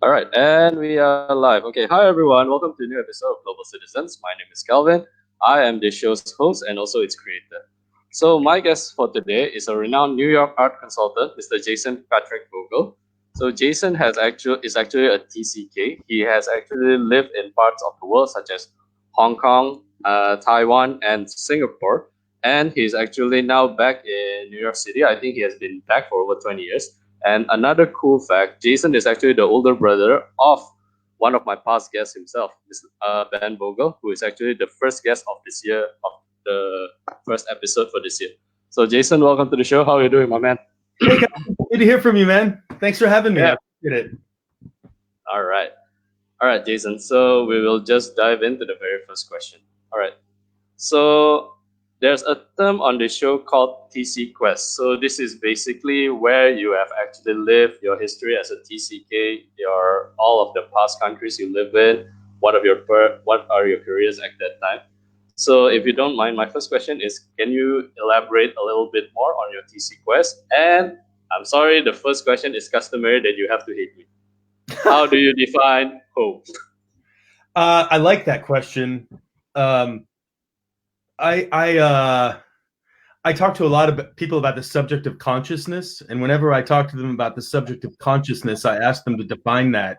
All right, and we are live. Okay, hi everyone. Welcome to a new episode of Global Citizens. My name is Calvin. I am the show's host and also its creator. So my guest for today is a renowned New York art consultant, Mr. Jason Patrick Voegele. So Jason is actually a TCK. He has actually lived in parts of the world such as Hong Kong, Taiwan, and Singapore. And he's actually now back in New York City. I think he has been back for over 20 years. And another cool fact, Jason is actually the older brother of one of my past guests himself, Ben Vogel, who is actually the first guest of this year, of the first episode for this year. So Jason, welcome to the show. How are you doing, my man? Hey, guys. Good to hear from you, man. Thanks for having me. Yeah. I appreciate it. All right, Jason. So we will just dive into the very first question. All right. So there's a term on the show called TC Quest. So this is basically where you have actually lived, your history as a TCK, all of the past countries you live in, what are your careers at that time. So if you don't mind, my first question is, can you elaborate a little bit more on your TC Quest? And I'm sorry, the first question is customary that you have to hate me. How do you define home? I like that question. I talk to a lot of people about the subject of consciousness, and whenever I talk to them about the subject of consciousness, I ask them to define that,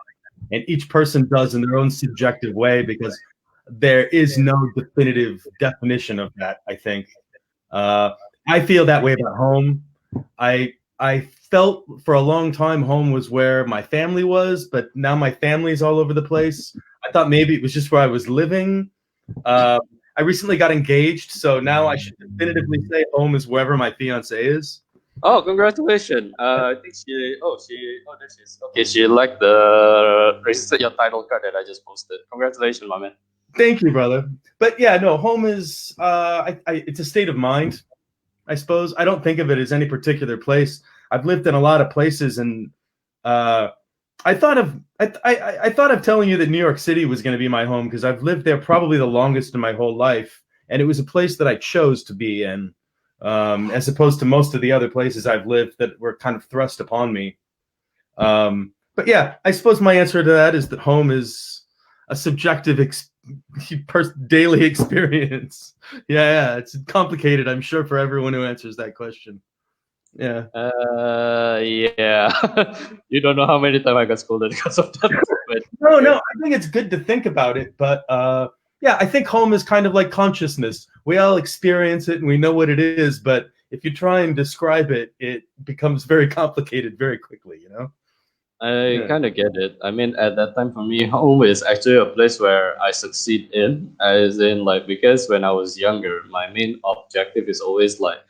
and each person does in their own subjective way, because there is no definitive definition of that. I think I feel that way about home. I felt for a long time home was where my family was, but now my family's all over the place. I thought maybe it was just where I was living. I recently got engaged, so now I should definitively say home is wherever my fiance is. Oh, congratulations! I think there she is. Okay, she liked your title card that I just posted. Congratulations, my man. Thank you, brother. But yeah, no, home is it's a state of mind, I suppose. I don't think of it as any particular place. I've lived in a lot of places, and I thought of telling you that New York City was going to be my home because I've lived there probably the longest in my whole life, and it was a place that I chose to be in, as opposed to most of the other places I've lived that were kind of thrust upon me. But yeah, I suppose my answer to that is that home is a subjective daily experience. Yeah, it's complicated, I'm sure, for everyone who answers that question. Yeah. Yeah. You don't know how many times I got scolded because of that. But No, I think it's good to think about it, but yeah, I think home is kind of like consciousness. We all experience it and we know what it is, but if you try and describe it, it becomes very complicated very quickly, you know? I kind of get it. I mean, at that time for me, home is actually a place where I succeed in, as in like, because when I was younger, my main objective is always like,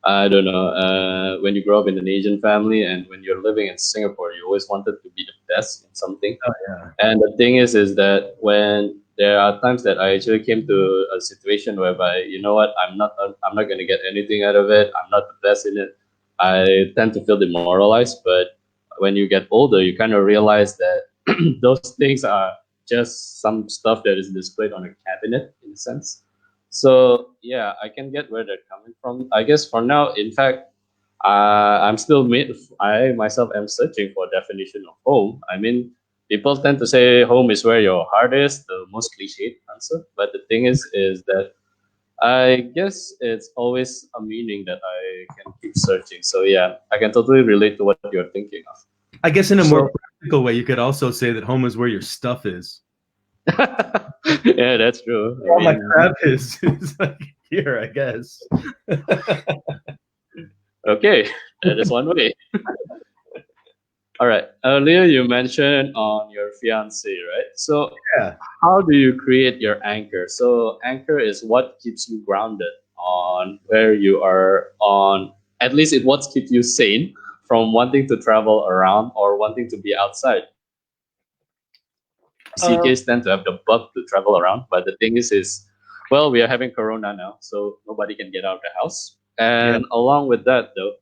I don't know, when you grow up in an Asian family and when you're living in Singapore, you always wanted to be the best in something. Oh, yeah. And the thing is that when there are times that I actually came to a situation whereby, you know what, I'm not going to get anything out of it. I'm not the best in it. I tend to feel demoralized. But when you get older, you kind of realize that those things are just some stuff that is displayed on a cabinet in a sense. So yeah, I can get where they're coming from. I guess for now, in fact, I myself am searching for a definition of home. I mean, people tend to say home is where your heart is, the most cliched answer. But the thing is that I guess it's always a meaning that I can keep searching. So yeah, I can totally relate to what you're thinking of. I guess in a more practical way, you could also say that home is where your stuff is. Yeah, that's true. All my crap is like here, I guess. Okay, that is one way. All right. Earlier you mentioned on your fiance, right? So yeah, how do you create your anchor? So anchor is what keeps you grounded on where you are on. At least it what keeps you sane from wanting to travel around or wanting to be outside. CKs tend to have the bug to travel around, but the thing is, well, we are having Corona now, so nobody can get out of the house. And along with that, though,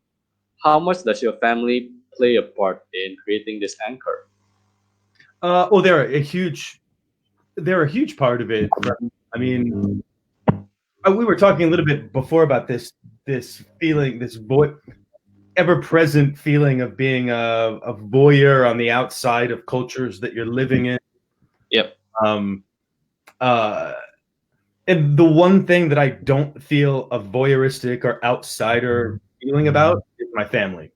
how much does your family play a part in creating this anchor? Oh, they're a huge part of it. I mean, we were talking a little bit before about this feeling, this void. ever-present feeling of being a voyeur on the outside of cultures that you're living in. Yep. And the one thing that I don't feel a voyeuristic or outsider feeling about is my family.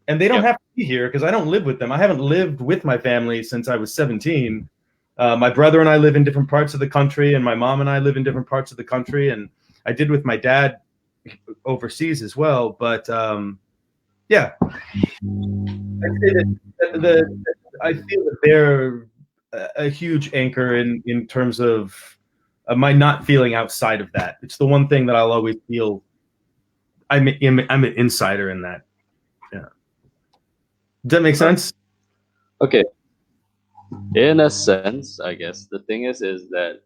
And they don't have to be here because I don't live with them. I haven't lived with my family since I was 17. My brother and I live in different parts of the country, and my mom and I live in different parts of the country. And I did with my dad overseas as well. But yeah, I feel that they're a huge anchor in terms of my not feeling outside of that. It's the one thing that I'll always feel. I'm an insider in that. Yeah. Does that make sense? Okay. In a sense, I guess the thing is that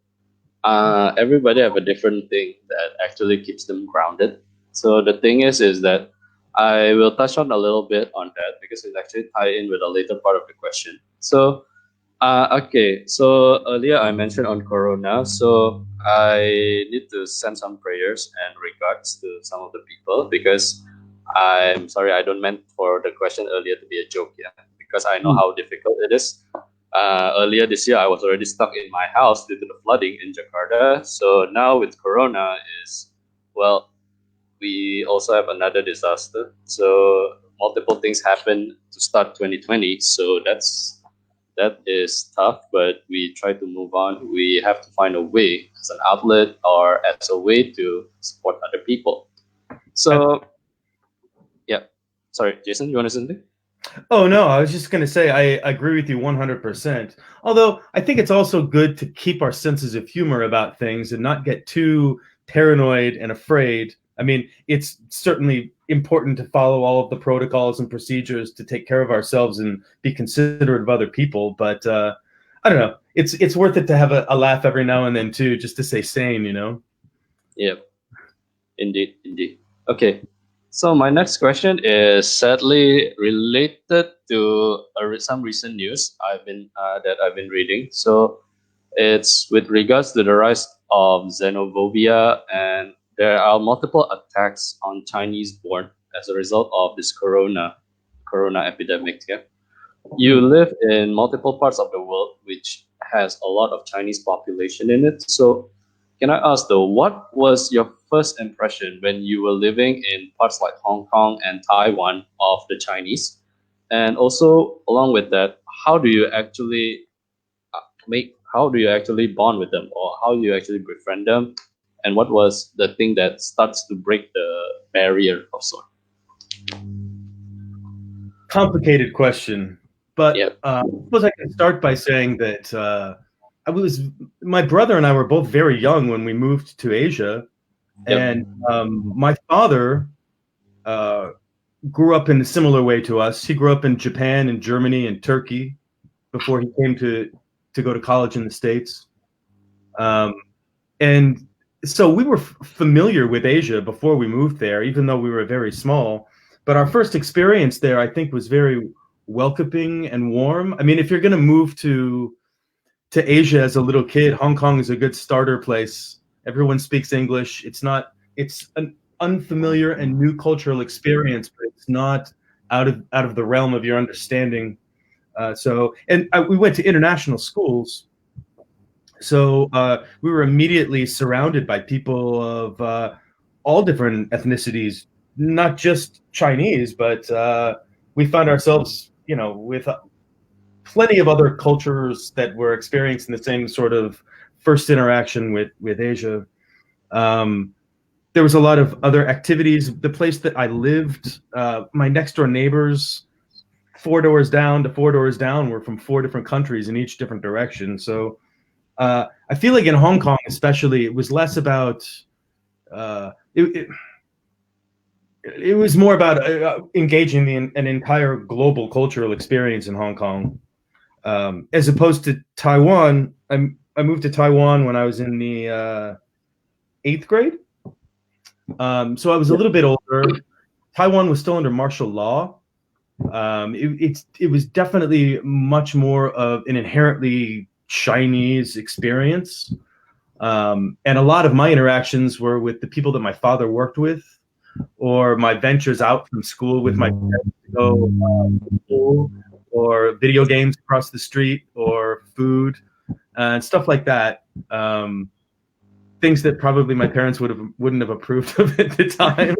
everybody have a different thing that actually keeps them grounded. So the thing is that I will touch on a little bit on that because it actually tie in with a later part of the question. So okay, so earlier I mentioned on Corona, so I need to send some prayers and regards to some of the people because I'm sorry, I don't meant for the question earlier to be a joke, yeah, because I know how difficult it is. Earlier this year, I was already stuck in my house due to the flooding in Jakarta. So now with Corona well, we also have another disaster. So multiple things happen to start 2020. So that is tough, but we try to move on. We have to find a way as an outlet or as a way to support other people. So, yeah. Sorry, Jason, you want to say something? Oh, no, I was just going to say I agree with you 100%. Although I think it's also good to keep our senses of humor about things and not get too paranoid and afraid. I mean, it's certainly important to follow all of the protocols and procedures to take care of ourselves and be considerate of other people. But I don't know. It's worth it to have a laugh every now and then too, just to stay sane, you know? Yeah, indeed. Okay. So my next question is sadly related to some recent news that I've been reading. So it's with regards to the rise of xenophobia, and there are multiple attacks on Chinese born as a result of this corona epidemic. Yeah, you live in multiple parts of the world which has a lot of Chinese population in it. So can I ask though, what was your first impression when you were living in parts like Hong Kong and Taiwan of the Chinese? And also along with that, how do you actually bond with them, or how do you actually befriend them? And what was the thing that starts to break the barrier of sort? Complicated question, but Yep. I suppose I can start by saying that my brother and I were both very young when we moved to Asia, and my father grew up in a similar way to us. He grew up in Japan and Germany and Turkey before he came to go to college in the States. And so we were familiar with Asia before we moved there, even though we were very small. But our first experience there, I think, was very welcoming and warm. I mean, if you're going to move to Asia as a little kid, Hong Kong is a good starter place. Everyone speaks English. It's an unfamiliar and new cultural experience, but it's not out of the realm of your understanding. We went to international schools, so we were immediately surrounded by people of all different ethnicities, not just Chinese, but we found ourselves, with plenty of other cultures that were experiencing the same sort of first interaction with Asia. There was a lot of other activities. The place that I lived, my next door neighbors, 4 doors down to 4 doors down, were from 4 different countries in each different direction. So I feel like in Hong Kong, especially, it was less about it was more about engaging in an entire global cultural experience in Hong Kong, as opposed to Taiwan. I moved to Taiwan when I was in the 8th grade, so I was a little bit older. Taiwan was still under martial law. It was definitely much more of an inherently Chinese experience, and a lot of my interactions were with the people that my father worked with. or my ventures out from school with my friends to go to school, or video games across the street, or food and stuff like that. Things that probably my parents wouldn't have approved of at the time.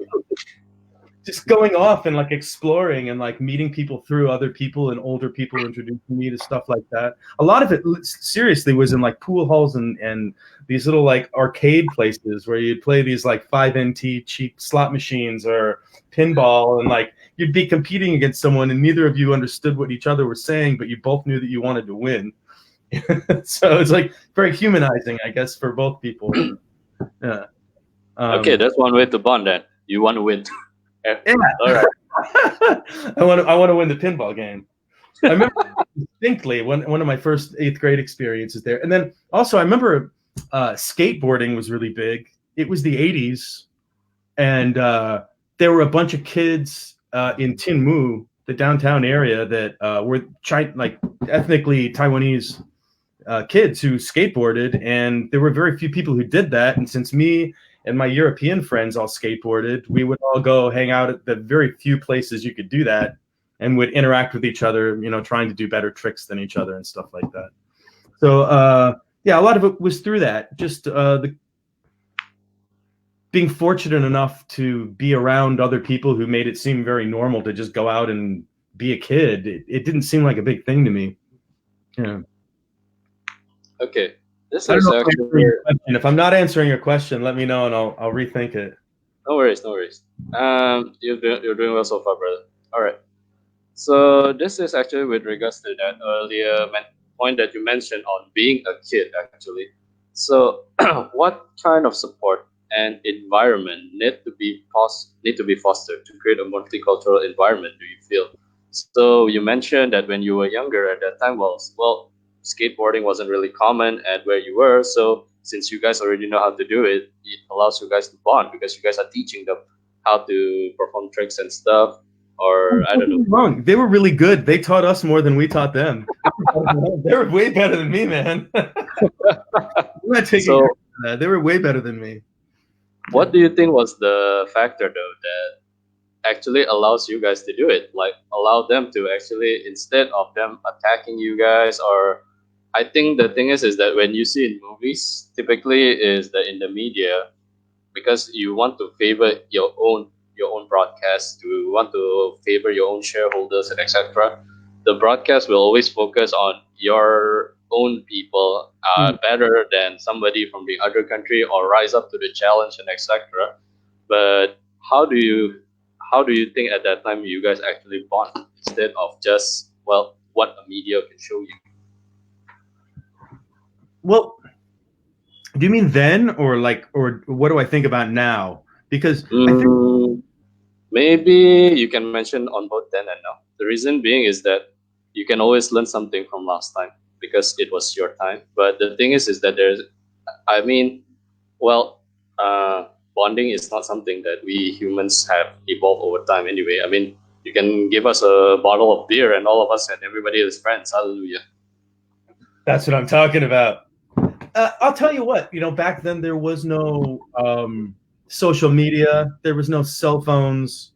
Just going off and like exploring and like meeting people through other people and older people introducing me to stuff like that. A lot of it seriously was in like pool halls and these little like arcade places where you'd play these like 5NT cheap slot machines or pinball, and like you'd be competing against someone and neither of you understood what each other were saying, but you both knew that you wanted to win. So it's like very humanizing, I guess, for both people. Yeah. Okay, that's one way to bond then. You want to win. Yeah. All right. I want to win the pinball game. I remember distinctly one of my first 8th grade experiences there. And then also I remember skateboarding was really big. It was the 80s. And there were a bunch of kids in Tin Mu, the downtown area, that were like ethnically Taiwanese kids who skateboarded. And there were very few people who did that. And since me and my European friends all skateboarded, we would all go hang out at the very few places you could do that and would interact with each other, you know, trying to do better tricks than each other and stuff like that. So, yeah, a lot of it was through that. Just being fortunate enough to be around other people who made it seem very normal to just go out and be a kid. It didn't seem like a big thing to me. Yeah. Okay. This I don't is know actually. if I'm not answering your question, let me know and I'll rethink it. No worries, no worries. You're doing well so far, brother. All right. So this is actually with regards to that earlier point that you mentioned on being a kid, actually. So, what kind of support and environment need to be fostered to create a multicultural environment? Do you feel? So you mentioned that when you were younger at that time, well, skateboarding wasn't really common at where you were. So since you guys already know how to do it, it allows you guys to bond because you guys are teaching them how to perform tricks and stuff. Or I don't know. Wrong. They were really good. They taught us more than we taught them. They were way better than me, man. I'm not taking credit for that. They were way better than me. What do you think was the factor though that actually allows you guys to do it? Like allow them to actually, instead of them attacking you guys, or I think the thing is that when you see in movies, typically is that in the media, because you want to favor your own broadcast, you want to favor your own shareholders and etc. The broadcast will always focus on your own people better than somebody from the other country or rise up to the challenge and etc. But how do you think at that time you guys actually bond instead of just what a media can show you? Well, do you mean then or what do I think about now? Because I think maybe you can mention on both then and now. The reason being is that you can always learn something from last time because it was your time. But the thing is that bonding is not something that we humans have evolved over time anyway. I mean, you can give us a bottle of beer and all of us and everybody is friends. Hallelujah. That's what I'm talking about. I'll tell you what, back then there was no social media. There was no cell phones.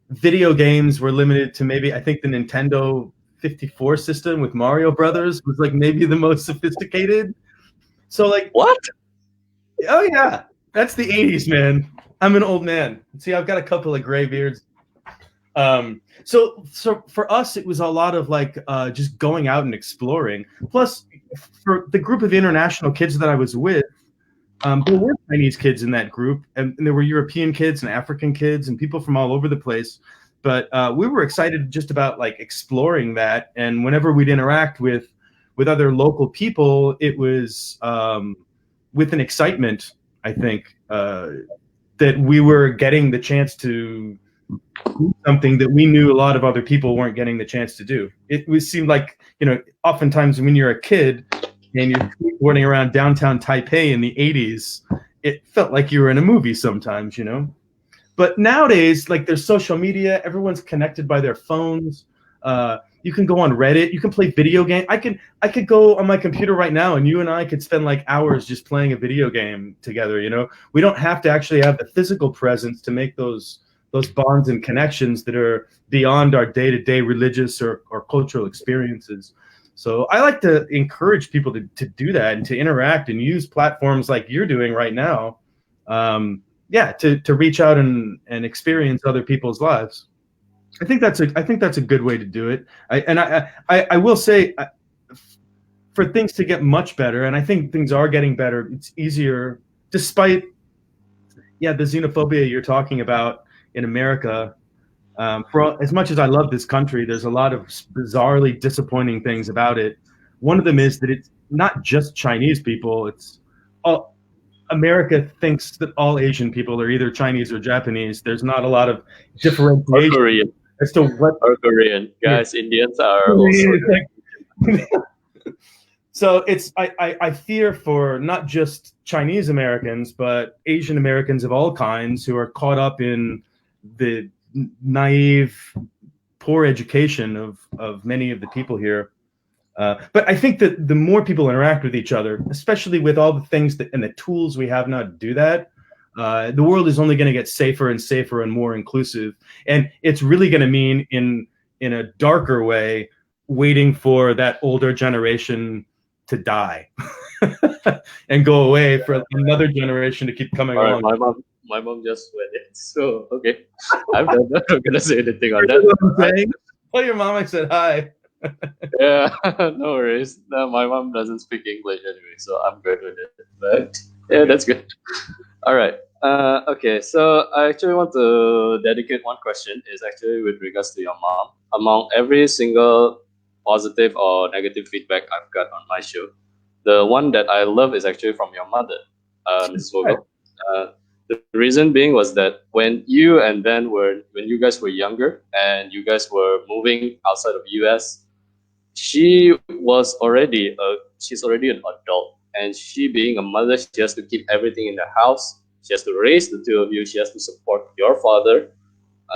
Video games were limited to maybe, I think the Nintendo 54 system with Mario Brothers was like maybe the most sophisticated. So like, what? Oh yeah, that's the 80s, man. I'm an old man. See, I've got a couple of gray beards. So for us, it was a lot of like just going out and exploring. Plus, for the group of international kids that I was with, there were Chinese kids in that group, and there were European kids and African kids and people from all over the place. But we were excited just about like exploring that. And whenever we'd interact with other local people, it was with an excitement, I think, that we were getting the chance to do something that we knew a lot of other people weren't getting the chance to do. It seemed like, oftentimes when you're a kid and you're skateboarding around downtown Taipei in the 80s, it felt like you were in a movie sometimes, But nowadays, like there's social media, everyone's connected by their phones. You can go on Reddit. You can play video game. I could go on my computer right now, and you and I could spend like hours just playing a video game together. We don't have to actually have the physical presence to make those bonds and connections that are beyond our day-to-day religious or cultural experiences. So I like to encourage people to do that and to interact and use platforms like you're doing right now. To reach out and experience other people's lives. I think that's a good way to do it. I will say, for things to get much better, and I think things are getting better. It's easier, despite the xenophobia you're talking about in America. For as much as I love this country, there's a lot of bizarrely disappointing things about it. One of them is that it's not just Chinese people. It's all America thinks that all Asian people are either Chinese or Japanese. There's not a lot of differentiation. Or Korean. As to what or Korean. Guys, yeah. Indians are also So I fear for not just Chinese Americans, but Asian Americans of all kinds who are caught up in the naive, poor education of many of the people here. But I think that the more people interact with each other, especially with all the things and the tools we have now to do that, the world is only going to get safer and safer and more inclusive. And it's really going to mean in a darker way, waiting for that older generation to die and go away for another generation to keep coming along. My mom just went in, so okay. I'm not going to say anything on that. Tell your mom I said hi. Yeah, no worries. No, my mom doesn't speak English anyway, so I'm good with it. But yeah, that's good. All right. Okay, so I actually want to dedicate one question. Is actually with regards to your mom. Among every single positive or negative feedback I've got on my show, the one that I love is actually from your mother, Mrs. Voegele. The reason being was that when you guys were younger and you guys were moving outside of US, she's already an adult, and she being a mother, she has to keep everything in the house. She has to raise the two of you. She has to support your father,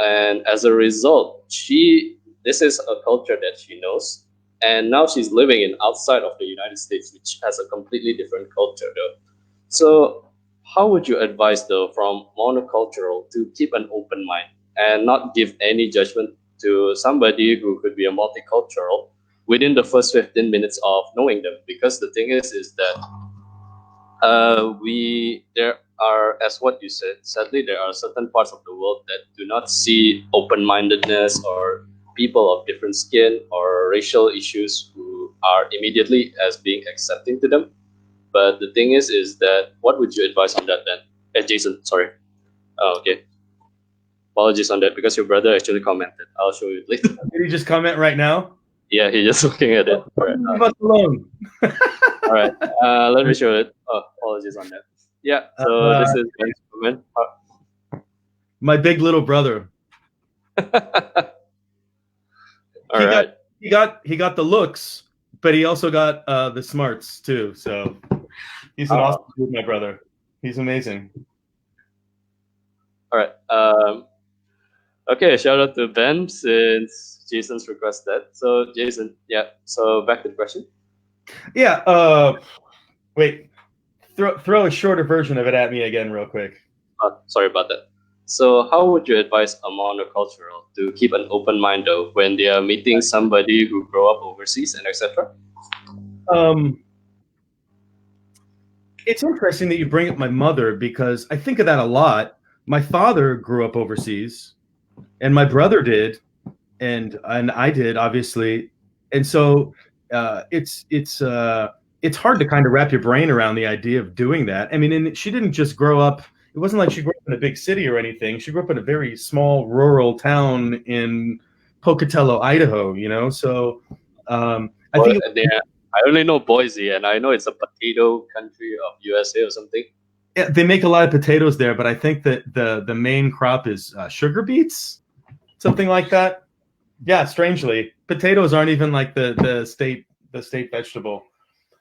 and as a result, this is a culture that she knows, and now she's living in outside of the United States, which has a completely different culture, though. So how would you advise, though, from monocultural to keep an open mind and not give any judgment to somebody who could be a multicultural within the first 15 minutes of knowing them? Because the thing is that there are, as what you said, sadly, there are certain parts of the world that do not see open-mindedness or people of different skin or racial issues who are immediately as being accepting to them. But the thing is that what would you advise on that then? Jason, sorry. Oh, okay. Apologies on that because your brother actually commented. I'll show you later. Did he just comment right now? Yeah, he's just looking at it. All right. Leave us alone. All right. Let me show it. Oh, apologies on that. Yeah. So this is Ben's comment. My big little brother. All right. He got the looks, but he also got the smarts too. So he's an awesome dude, my brother. He's amazing. All right. Okay. Shout out to Ben since Jason's requested. So Jason, yeah. So back to the question. Yeah. Wait. Throw a shorter version of it at me again, real quick. Sorry about that. So how would you advise a monocultural to keep an open mind, though, when they are meeting somebody who grew up overseas and etc.? It's interesting that you bring up my mother because I think of that a lot. My father grew up overseas, and my brother did, and I did, obviously. And so it's hard to kind of wrap your brain around the idea of doing that. I mean, and she didn't just grow up. It wasn't like she grew up in a big city or anything. She grew up in a very small rural town in Pocatello, Idaho. So I think I only know Boise, and I know it's a potato country of USA or something. Yeah, they make a lot of potatoes there, but I think that the main crop is sugar beets, something like that. Yeah, strangely, potatoes aren't even like the state vegetable.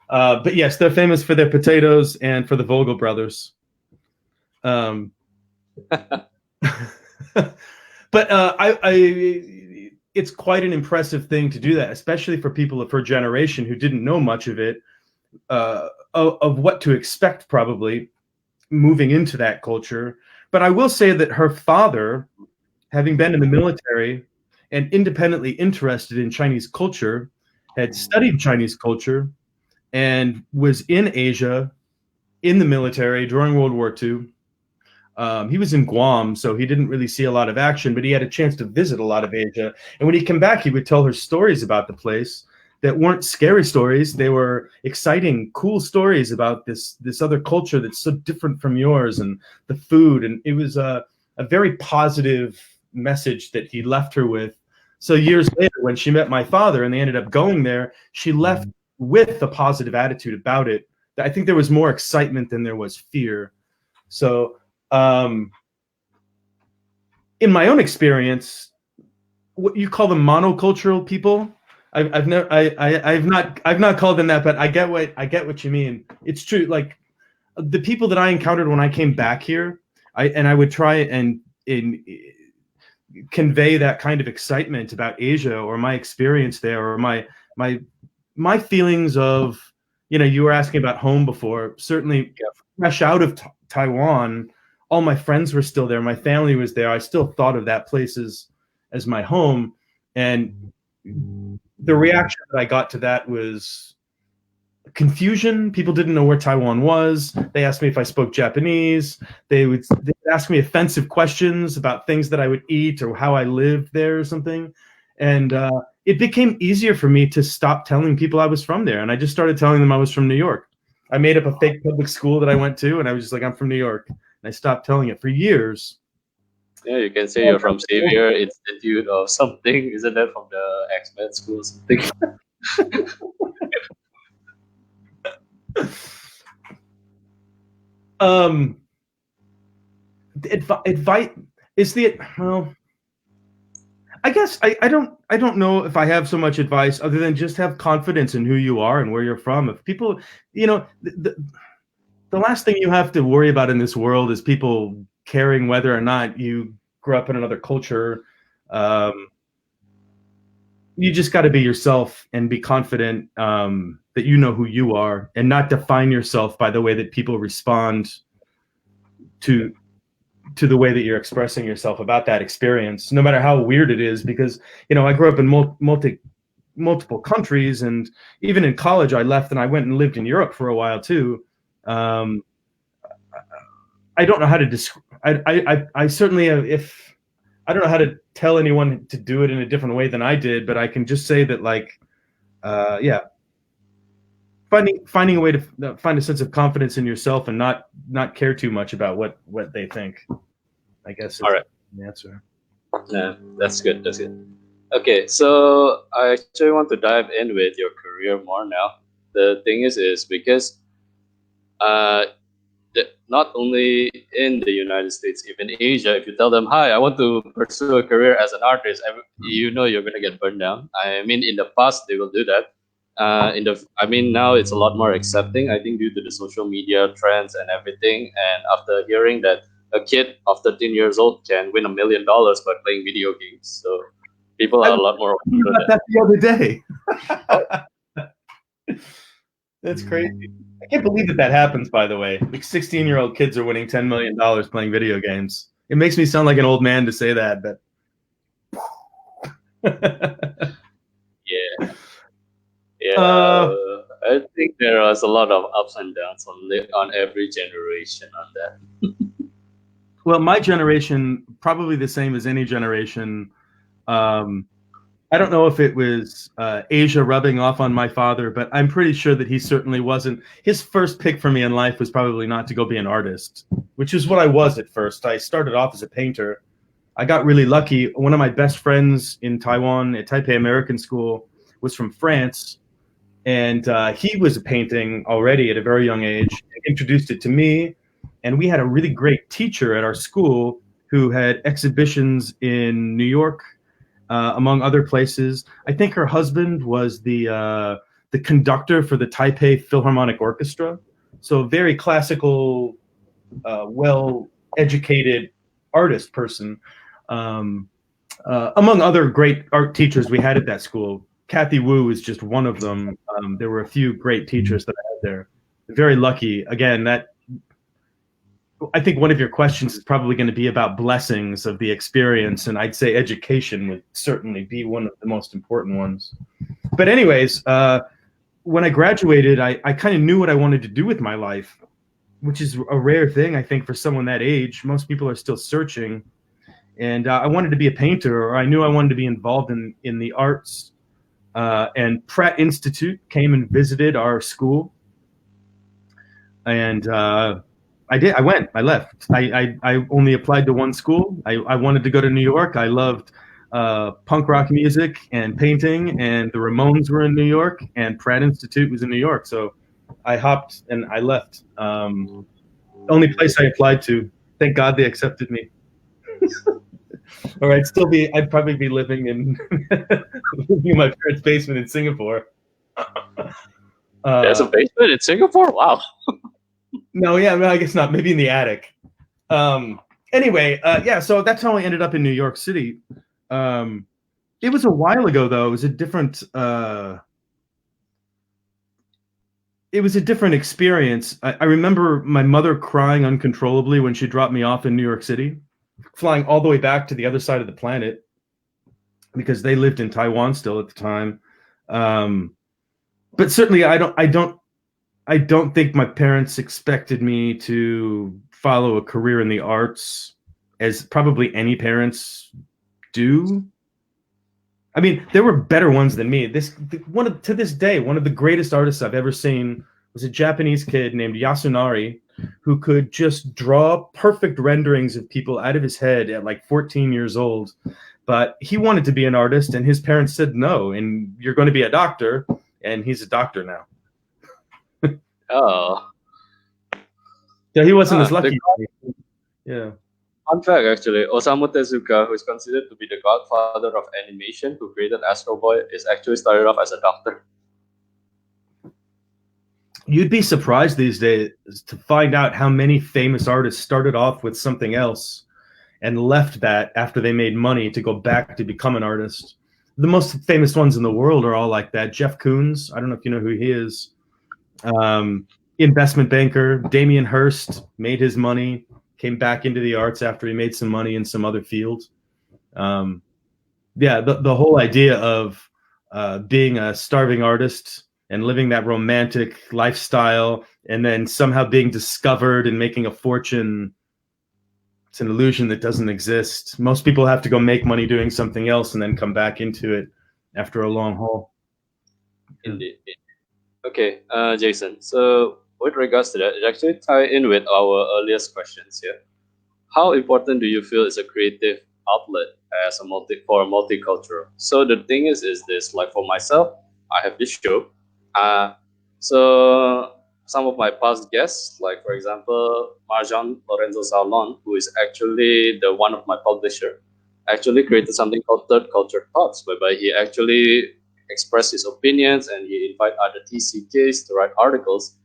But yes, they're famous for their potatoes and for the Voegele brothers. But it's quite an impressive thing to do that, especially for people of her generation who didn't know much of it, of what to expect probably moving into that culture. But I will say that her father, having been in the military and independently interested in Chinese culture, had studied Chinese culture and was in Asia in the military during World War II. He was in Guam, so he didn't really see a lot of action, but he had a chance to visit a lot of Asia. And when he came back, he would tell her stories about the place that weren't scary stories. They were exciting, cool stories about this other culture that's so different from yours, and the food. And it was a very positive message that he left her with. So years later, when she met my father and they ended up going there, she left with a positive attitude about it. I think there was more excitement than there was fear. So in my own experience, what you call them monocultural people, I've not called them that, but I get what you mean. It's true. Like the people that I encountered when I came back here, I would try and convey that kind of excitement about Asia or my experience there or my feelings of, you were asking about home before. Certainly, fresh out of Taiwan, all my friends were still there. My family was there. I still thought of that place as my home. And the reaction that I got to that was confusion. People didn't know where Taiwan was. They asked me if I spoke Japanese. They'd ask me offensive questions about things that I would eat or how I lived there or something. And it became easier for me to stop telling people I was from there. And I just started telling them I was from New York. I made up a fake public school that I went to, and I was just like, I'm from New York. And I stopped telling it for years. Yeah, you can say you're from Xavier Institute or something. Isn't that from the X-Men school or something? Advice is the well. I guess I don't know if I have so much advice other than just have confidence in who you are and where you're from. If people, the last thing you have to worry about in this world is people caring whether or not you grew up in another culture. You just got to be yourself and be confident that you know who you are and not define yourself by the way that people respond to the way that you're expressing yourself about that experience, no matter how weird it is. Because, I grew up in multiple countries, and even in college, I left and I went and lived in Europe for a while too. I don't know how to describe. I certainly, if I don't know how to tell anyone to do it in a different way than I did, but I can just say that, finding a way to find a sense of confidence in yourself and not care too much about what they think, I guess. All right. The answer. Yeah, that's good. That's good. Okay, so I actually want to dive in with your career more now. The thing is because not only in the United States, even Asia, if you tell them, hi, I want to pursue a career as an artist, you're going to get burned down. I mean, in the past, they will do that. Now it's a lot more accepting, I think, due to the social media trends and everything. And after hearing that a kid of 13 years old can win $1 million by playing video games, so people are a lot more open to that the other day. That's crazy. I can't believe that happens, by the way. Like 16-year-old kids are winning $10 million playing video games. It makes me sound like an old man to say that, but yeah. I think there was a lot of ups and downs on every generation on that. Well, my generation, probably the same as any generation. I don't know if it was Asia rubbing off on my father, but I'm pretty sure that he certainly wasn't. His first pick for me in life was probably not to go be an artist, which is what I was at first. I started off as a painter. I got really lucky. One of my best friends in Taiwan at Taipei American School was from France, and he was painting already at a very young age. He introduced it to me, and we had a really great teacher at our school who had exhibitions in New York, among other places. I think her husband was the conductor for the Taipei Philharmonic Orchestra. So very classical, well-educated artist person. among other great art teachers we had at that school, Kathy Wu is just one of them. There were a few great teachers that I had there. Very lucky. Again, that I think one of your questions is probably going to be about blessings of the experience, and I'd say education would certainly be one of the most important ones. But anyways, when I graduated, I kind of knew what I wanted to do with my life, which is a rare thing, I think, for someone that age. Most people are still searching. And I wanted to be a painter, or I knew I wanted to be involved in the arts. And Pratt Institute came and visited our school. And I did. I went. I left. I only applied to one school. I wanted to go to New York. I loved punk rock music and painting, and the Ramones were in New York, and Pratt Institute was in New York. So I hopped and I left. Only place I applied to. Thank God they accepted me. Or I'd probably be living in my parents' basement in Singapore. There's a basement in Singapore? Wow. No, yeah, I guess not. Maybe in the attic. Anyway, yeah, so that's how I ended up in New York City. It was a while ago, though. It was a different experience. I remember my mother crying uncontrollably when she dropped me off in New York City, flying all the way back to the other side of the planet because they lived in Taiwan still at the time. But certainly I don't think my parents expected me to follow a career in the arts, as probably any parents do. I mean, there were better ones than me. To this day, one of the greatest artists I've ever seen was a Japanese kid named Yasunari, who could just draw perfect renderings of people out of his head at like 14 years old. But he wanted to be an artist, and his parents said no, and you're going to be a doctor, and he's a doctor now. Oh. Yeah, he wasn't as lucky. Yeah. Fun fact, actually, Osamu Tezuka, who is considered to be the godfather of animation, who created Astro Boy, is actually started off as a doctor. You'd be surprised these days to find out how many famous artists started off with something else and left that after they made money to go back to become an artist. The most famous ones in the world are all like that. Jeff Koons, I don't know if you know who he is. Investment banker. Damien Hirst made his money, came back into the arts after he made some money in some other field. Yeah, the whole idea of being a starving artist and living that romantic lifestyle and then somehow being discovered and making a fortune, it's an illusion that doesn't exist. Most people have to go make money doing something else and then come back into it after a long haul. Indeed. Okay, Jason, so with regards to that, it actually ties in with our earliest questions here. How important do you feel is a creative outlet as for a multicultural? So the thing is this, like for myself, I have this show. So some of my past guests, like for example, Marjan Lorenzo Salon, who is actually the one of my publisher, actually created something called Third Culture Talks, whereby he actually expressed his opinions and he invited other TCKs to write articles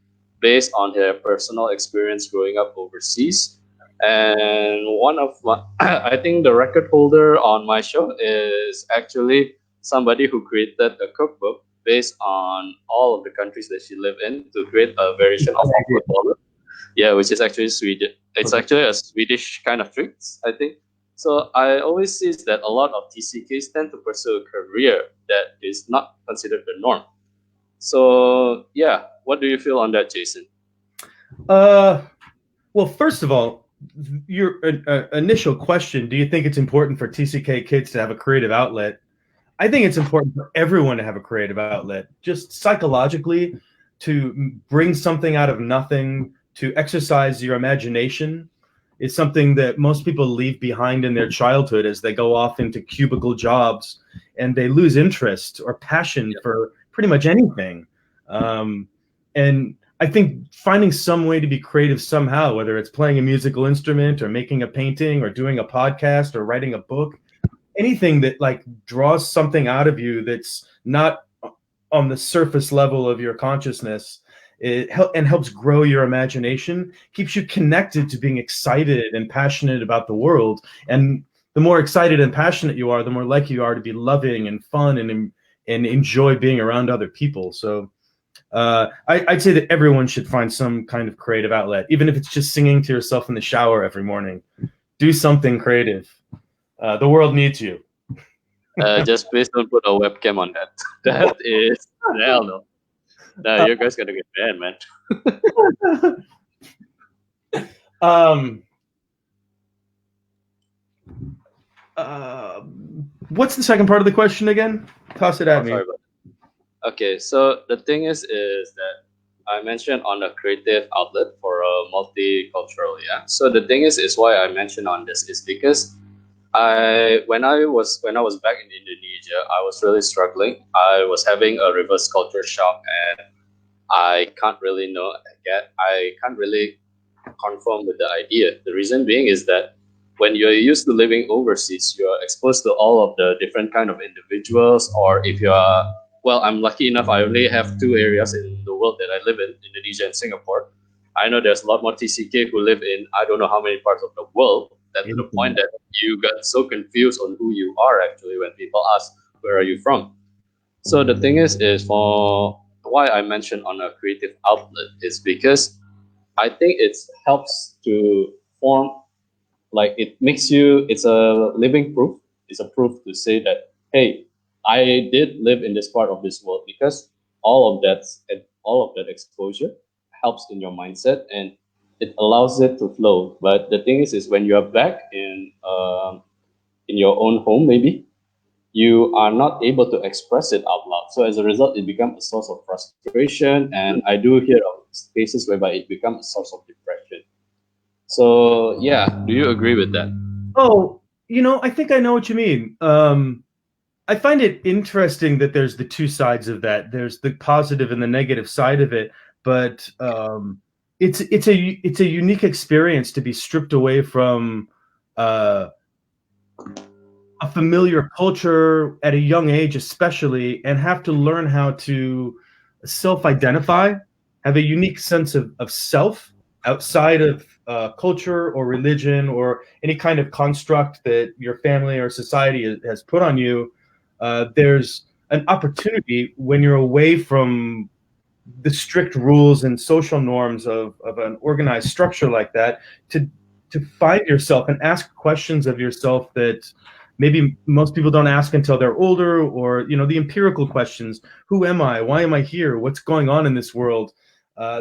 based on their personal experience growing up overseas. And one of my, I think the record holder on my show is actually somebody who created a cookbook based on all of the countries that she lived in to create a variation of footballer. Yeah, which is actually Swedish. It's actually a Swedish kind of tricks, I think. So I always see that a lot of TCKs tend to pursue a career that is not considered the norm. So yeah, what do you feel on that, Jason? Well, first of all, your initial question, do you think it's important for TCK kids to have a creative outlet? I think it's important for everyone to have a creative outlet, just psychologically, to bring something out of nothing, to exercise your imagination is something that most people leave behind in their childhood as they go off into cubicle jobs and they lose interest or passion for pretty much anything. And I think finding some way to be creative somehow, whether it's playing a musical instrument or making a painting or doing a podcast or writing a book, anything that like draws something out of you that's not on the surface level of your consciousness, and helps grow your imagination, keeps you connected to being excited and passionate about the world. And the more excited and passionate you are, the more likely you are to be loving and fun and enjoy being around other people. So I'd say that everyone should find some kind of creative outlet, even if it's just singing to yourself in the shower every morning. Do something creative. The world needs you. Just please don't put a webcam on that. That is hell no. No, you guys gotta get banned, man. What's the second part of the question again? Toss it at me. Sorry about that. Okay, so the thing is that I mentioned on a creative outlet for a multicultural, yeah. So the thing is why I mentioned on this is because when I was back in Indonesia, I was really struggling. I was having a reverse culture shock, and I can't really confirm with the idea. The reason being is that when you're used to living overseas, you're exposed to all of the different kind of individuals. Or if you are, well, I'm lucky enough, I only have two areas in the world that I live in, Indonesia and Singapore. I know there's a lot more TCK who live in I don't know how many parts of the world, that to the point that you got so confused on who you are actually when people ask, where are you from? So the thing is for why I mentioned on a creative outlet is because I think it helps to form, like it's a living proof. It's a proof to say that, hey, I did live in this part of this world, because all of that exposure helps in your mindset and it allows it to flow. But the thing is when you are back in your own home, maybe you are not able to express it out loud. So as a result, it becomes a source of frustration, and I do hear of cases whereby it becomes a source of depression. So yeah, do you agree with that? Oh, I think I know what you mean. I find it interesting that there's the two sides of that. There's the positive and the negative side of it, but it's a unique experience to be stripped away from a familiar culture at a young age, especially, and have to learn how to self-identify, have a unique sense of self outside of culture or religion or any kind of construct that your family or society has put on you. There's an opportunity when you're away from the strict rules and social norms of an organized structure like that to find yourself and ask questions of yourself that maybe most people don't ask until they're older, or the empirical questions: who am I, why am I here, what's going on in this world?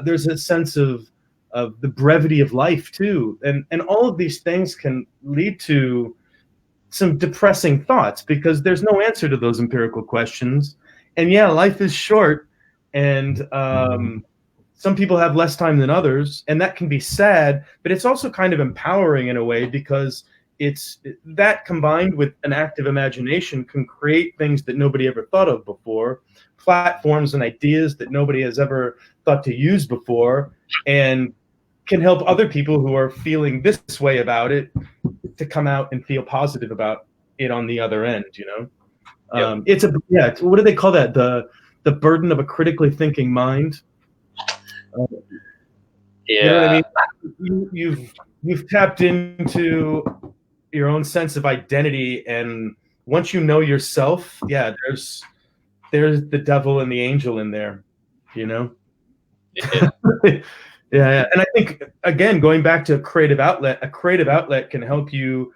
There's a sense of the brevity of life too, and all of these things can lead to some depressing thoughts because there's no answer to those empirical questions. And yeah, life is short, and some people have less time than others, and that can be sad, but it's also kind of empowering in a way, because it's that combined with an active imagination can create things that nobody ever thought of before, platforms and ideas that nobody has ever thought to use before, and can help other people who are feeling this way about it to come out and feel positive about it on the other end. Yep. It's what do they call that? The burden of a critically thinking mind. Yeah. You know what I mean? You've tapped into your own sense of identity, and once you know yourself, yeah, there's the devil and the angel in there, Yeah. Yeah. And I think, again, going back to a creative outlet can help you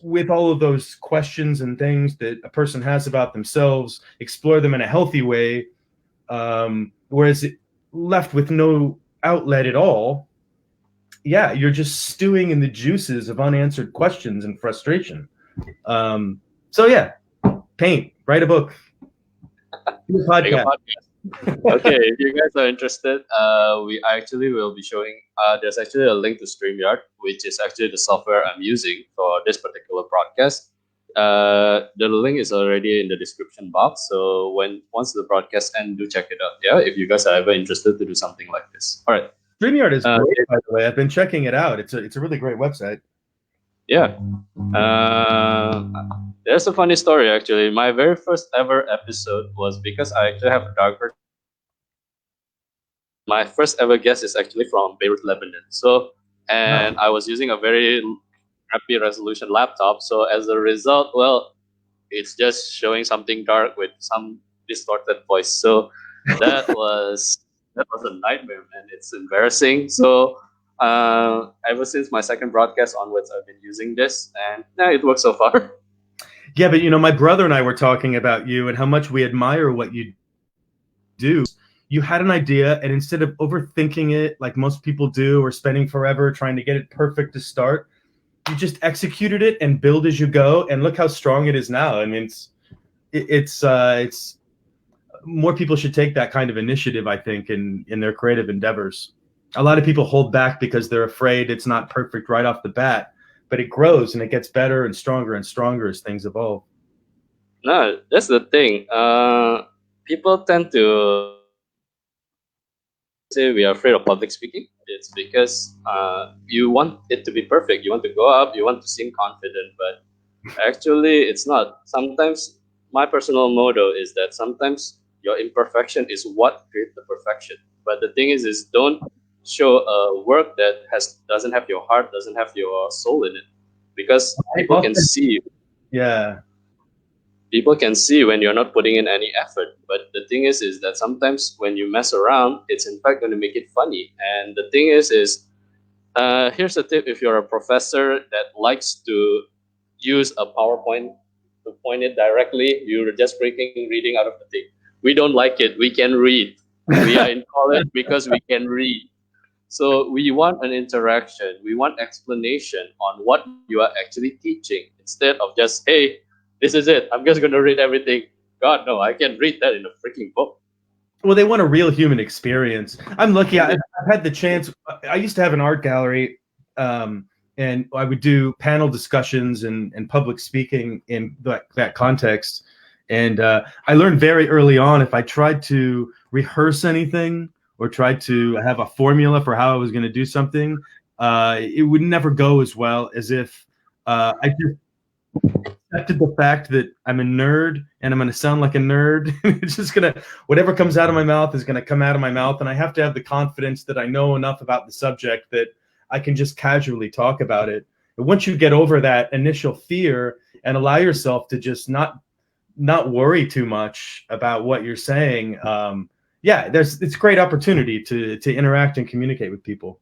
with all of those questions and things that a person has about themselves, explore them in a healthy way, whereas left with no outlet at all, yeah, you're just stewing in the juices of unanswered questions and frustration. So yeah, paint, write a book, do a podcast. Okay, if you guys are interested, we actually will be showing. There's actually a link to Streamyard, which is actually the software I'm using for this particular broadcast. The link is already in the description box. So once the broadcast ends, do check it out. Yeah, if you guys are ever interested to do something like this. All right. Streamyard is great, by the way. I've been checking it out. It's a really great website. Yeah. There's a funny story actually. My very first ever episode was because I actually have a darker. My first ever guest is actually from Beirut, Lebanon. So, and I was using a very crappy resolution laptop. So as a result, well, it's just showing something dark with some distorted voice. So that was a nightmare, man. It's embarrassing. So ever since my second broadcast onwards, I've been using this, and yeah, it works so far. Yeah, but my brother and I were talking about you and how much we admire what you do. You had an idea, and instead of overthinking it like most people do or spending forever trying to get it perfect to start, you just executed it and build as you go, and look how strong it is now. I mean, it's more people should take that kind of initiative, I think, in their creative endeavors. A lot of people hold back because they're afraid it's not perfect right off the bat, but it grows and it gets better and stronger as things evolve. No, that's the thing. People tend to say we are afraid of public speaking. It's because you want it to be perfect. You want to go up, you want to seem confident, but actually it's not. Sometimes my personal motto is that sometimes your imperfection is what creates the perfection. But the thing is don't show a work that doesn't have your heart, doesn't have your soul in it, because people can see you. Yeah. People can see when you're not putting in any effort. But the thing is that sometimes when you mess around, it's in fact going to make it funny. And the thing is here's a tip: if you're a professor that likes to use a PowerPoint to point it directly, you're just reading out of the thing. We don't like it. We can read. We are in college because we can read. So we want an interaction. We want explanation on what you are actually teaching, instead of just, hey, this is it, I'm just going to read everything. God, no, I can read that in a freaking book. Well, they want a real human experience. I'm lucky. I've had the chance. I used to have an art gallery, and I would do panel discussions and public speaking in that context. And I learned very early on, if I tried to rehearse anything or tried to have a formula for how I was going to do something, it would never go as well as if I just accepted the fact that I'm a nerd and I'm going to sound like a nerd. It's just whatever comes out of my mouth is going to come out of my mouth. And I have to have the confidence that I know enough about the subject that I can just casually talk about it. But once you get over that initial fear and allow yourself to just not worry too much about what you're saying, it's a great opportunity to interact and communicate with people.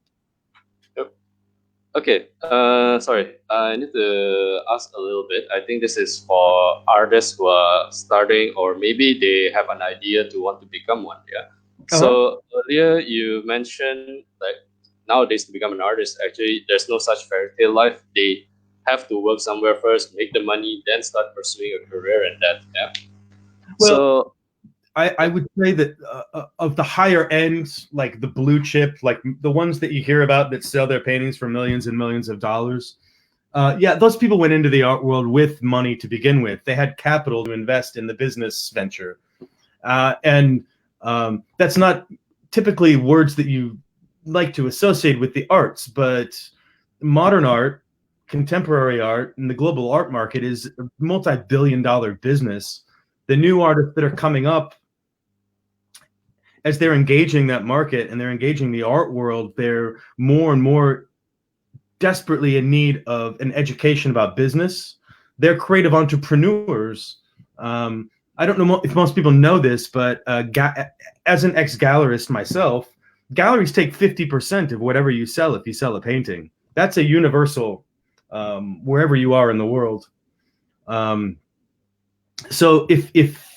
Okay, sorry, I need to ask a little bit. I think this is for artists who are starting, or maybe they have an idea to want to become one. Yeah. Uh-huh. So earlier you mentioned like nowadays to become an artist, actually there's no such fairy tale life. They have to work somewhere first, make the money, then start pursuing a career in that. Yeah. Well, so I would say that of the higher ends, like the blue chip, like the ones that you hear about that sell their paintings for millions and millions of dollars, those people went into the art world with money to begin with. They had capital to invest in the business venture. And that's not typically words that you like to associate with the arts, but modern art, contemporary art, and the global art market is a multi-billion-dollar business. The new artists that are coming up, as they're engaging that market and they're engaging the art world, they're more and more desperately in need of an education about business. They're creative entrepreneurs. I don't know if most people know this, but as an ex-gallerist myself, galleries take 50% of whatever you sell if you sell a painting. That's a universal wherever you are in the world. So if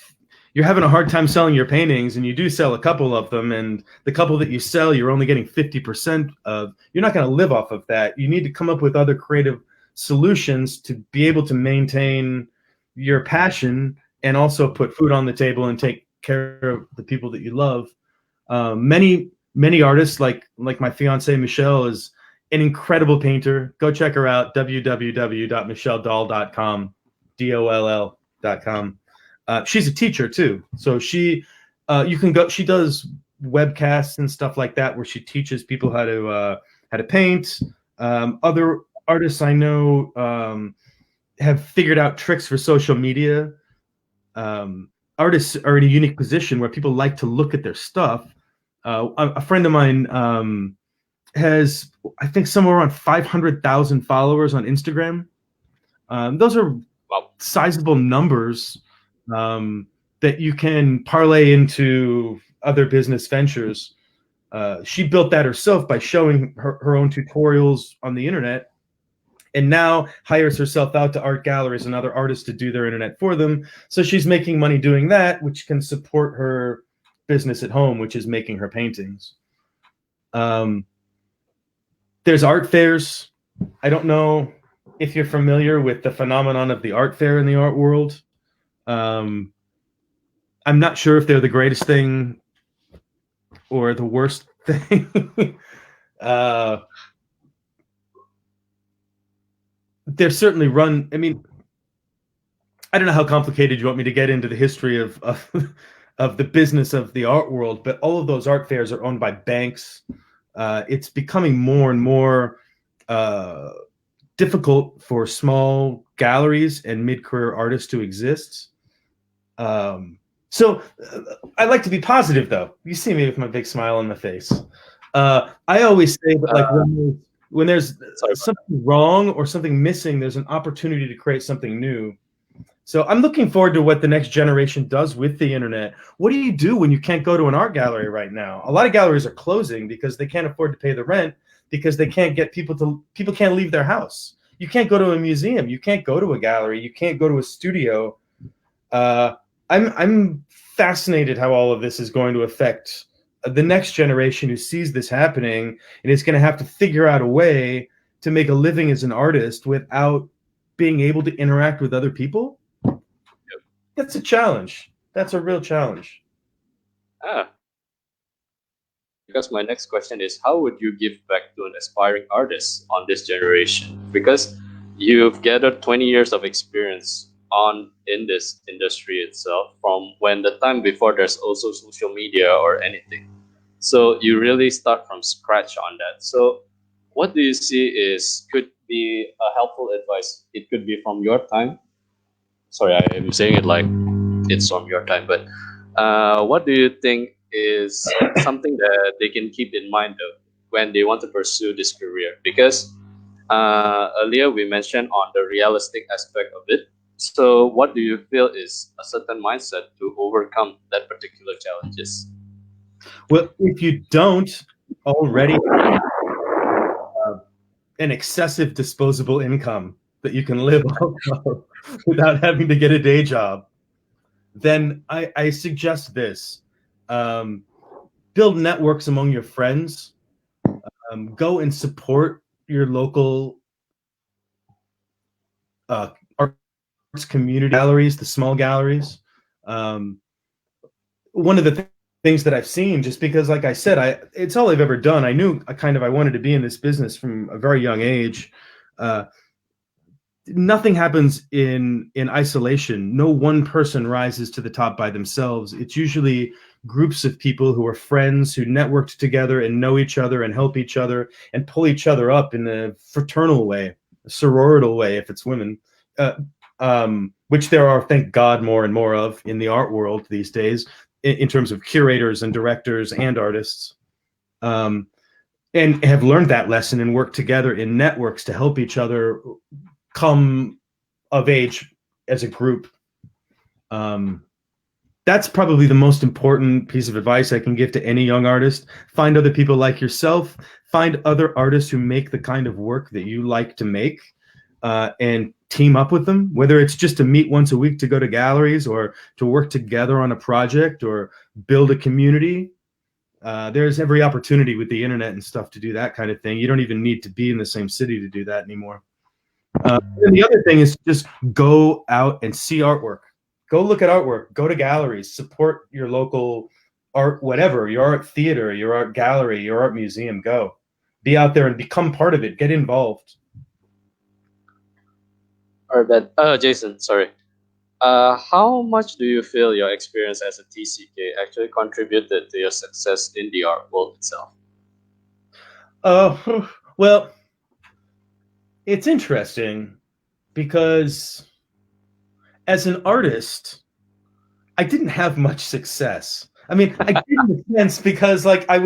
you're having a hard time selling your paintings and you do sell a couple of them, and the couple that you sell, you're only getting 50% of, you're not going to live off of that. You need to come up with other creative solutions to be able to maintain your passion and also put food on the table and take care of the people that you love. Many artists, like my fiance Michelle, is an incredible painter. Go check her out, www.michelledoll.com, DOLL.com. She's a teacher too, so you can go. She does webcasts and stuff like that where she teaches people how to paint. Other artists I know have figured out tricks for social media. Artists are in a unique position where people like to look at their stuff. A friend of mine has, I think, somewhere around 500,000 followers on Instagram. Those are sizable numbers that you can parlay into other business ventures. She built that herself by showing her own tutorials on the internet, and now hires herself out to art galleries and other artists to do their internet for them. So she's making money doing that, which can support her business at home, which is making her paintings. There's art fairs. I don't know if you're familiar with the phenomenon of the art fair in the art world. I'm not sure if they're the greatest thing or the worst thing. They're certainly run. I mean, I don't know how complicated you want me to get into the history of the business of the art world, but all of those art fairs are owned by banks. It's becoming more and more difficult for small galleries and mid-career artists to exist. So I like to be positive, though. You see me with my big smile on my face. I always say that, like, when there's something wrong or something missing, there's an opportunity to create something new. So I'm looking forward to what the next generation does with the internet. What do you do when you can't go to an art gallery right now? A lot of galleries are closing because they can't afford to pay the rent, because they can't get people can't leave their house. You can't go to a museum. You can't go to a gallery. You can't go to a studio. I'm fascinated how all of this is going to affect the next generation who sees this happening, and is going to have to figure out a way to make a living as an artist without being able to interact with other people. That's a challenge. That's a real challenge. Because my next question is, how would you give back to an aspiring artist on this generation? Because you've gathered 20 years of experience in this industry itself, from when the time before there's also social media or anything. So you really start from scratch on that. So what do you see could be a helpful advice? It could be from your time. Sorry, I am saying it like it's from your time, but what do you think is something that they can keep in mind though when they want to pursue this career? Because earlier we mentioned on the realistic aspect of it. So what do you feel is a certain mindset to overcome that particular challenges? Well, if you don't already have an excessive disposable income that you can live off of without having to get a day job, then I suggest this. Build networks among your friends. Go and support your local arts community galleries, the small galleries. One of the things that I've seen, just because, like I said, it's all I've ever done. I knew I wanted to be in this business from a very young age. Nothing happens in isolation. No one person rises to the top by themselves. It's usually groups of people who are friends, who networked together and know each other and help each other and pull each other up in a fraternal way, a sororital way if it's women, which there are, thank God, more and more of in the art world these days, in terms of curators and directors and artists, and have learned that lesson and worked together in networks to help each other come of age as a group. That's probably the most important piece of advice I can give to any young artist. Find other people like yourself. Find other artists who make the kind of work that you like to make, and team up with them, whether it's just to meet once a week to go to galleries or to work together on a project or build a community. There's every opportunity with the internet and stuff to do that kind of thing. You don't even need to be in the same city to do that anymore. And the other thing is just go out and see artwork. Go look at artwork. Go to galleries. Support your local art, whatever, your art theater, your art gallery, your art museum. Go. Be out there and become part of it. Get involved. Jason, sorry. How much do you feel your experience as a TCK actually contributed to your success in the art world itself? Well, it's interesting because as an artist, I didn't have much success. I mean, I did in a sense because like I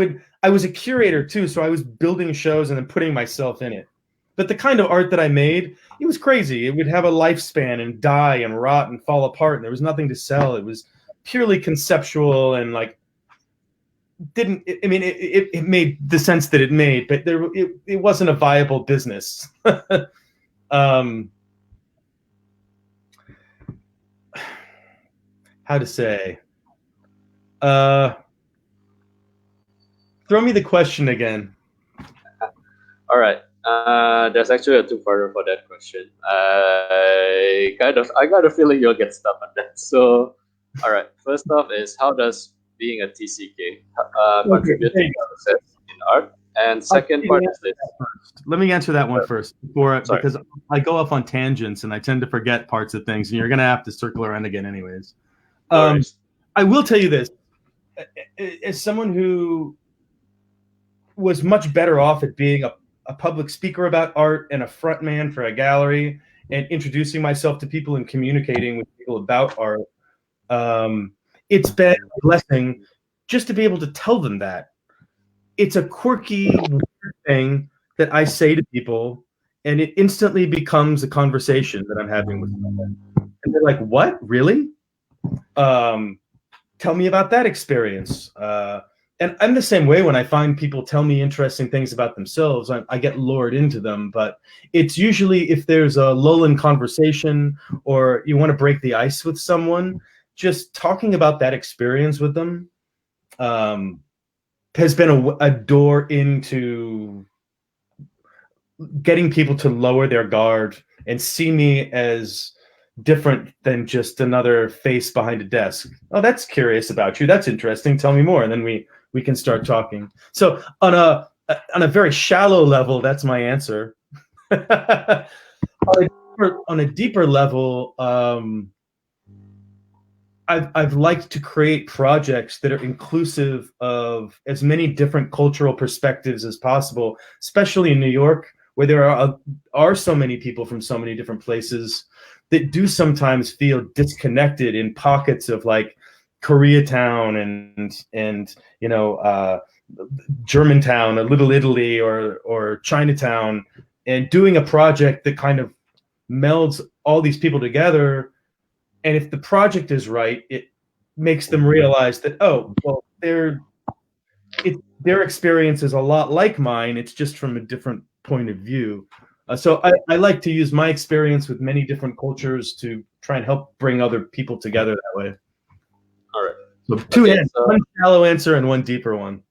was a curator too, so I was building shows and then putting myself in it. But the kind of art that I made, it was crazy. It would have a lifespan and die and rot and fall apart, and there was nothing to sell. It was purely conceptual and like didn't. I mean, it made the sense that it made, but it wasn't a viable business. How to say? Throw me the question again. All right. There's actually a two-parter for that question. I got a feeling you'll get stuck on that. So, all right. First off is how does being a TCK contribute to success in art? And second part is this. Let me answer that one first because I go off on tangents and I tend to forget parts of things, and you're going to have to circle around again anyways. I will tell you this. As someone who was much better off at being a public speaker about art and a front man for a gallery and introducing myself to people and communicating with people about art, it's been a blessing just to be able to tell them that. It's a quirky thing that I say to people, and it instantly becomes a conversation that I'm having with them. And they're like, what? Really? Tell me about that experience. And I'm the same way when I find people tell me interesting things about themselves, I get lured into them. But it's usually if there's a lull in conversation or you want to break the ice with someone, just talking about that experience with them has been a door into getting people to lower their guard and see me as different than just another face behind a desk. Oh, that's curious about you. That's interesting. Tell me more. And then we can start talking. So on a very shallow level, that's my answer. On a deeper level, I've liked to create projects that are inclusive of as many different cultural perspectives as possible, especially in New York, where there are so many people from so many different places that do sometimes feel disconnected in pockets of like Koreatown and you know Germantown, or Little Italy, or Chinatown, and doing a project that kind of melds all these people together. And if the project is right, it makes them realize that, oh, well, their experience is a lot like mine. It's just from a different point of view. So I like to use my experience with many different cultures to try and help bring other people together that way. All right. So two answers, one shallow answer and one deeper one.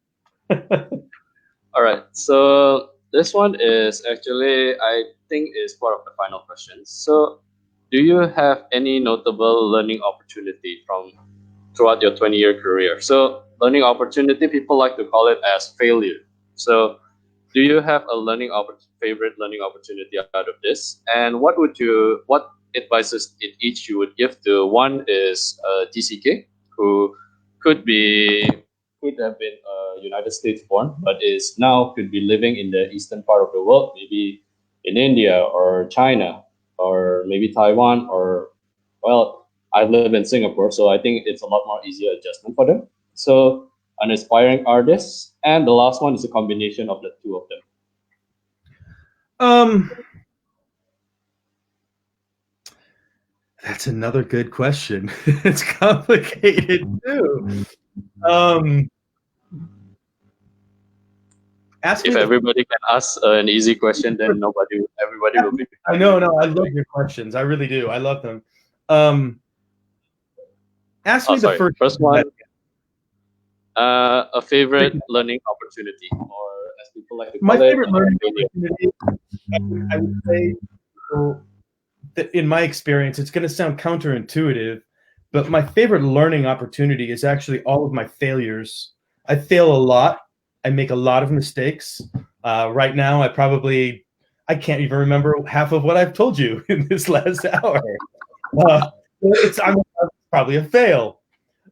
All right. So this one is actually, I think, is part of the final question. So do you have any notable learning opportunity throughout your 20-year career? So learning opportunity, people like to call it as failure. So do you have a favorite learning opportunity out of this? And what advices each you would give to one is TCK, who could have been United States born, but could be living in the eastern part of the world, maybe in India or China or maybe Taiwan, or, well, I live in Singapore, so I think it's a lot more easier adjustment for them. So an aspiring artist, and the last one is a combination of the two of them. That's another good question. It's complicated too. If everybody can ask an easy question, then everybody will be. I know, I love your questions. I really do. I love them. Ask me the first one. A favorite learning opportunity, or as people like to call it. My favorite learning opportunity, I would say, that in my experience, it's going to sound counterintuitive, but my favorite learning opportunity is actually all of my failures. I fail a lot. I make a lot of mistakes. Right now, I can't even remember half of what I've told you in this last hour. I'm probably a fail.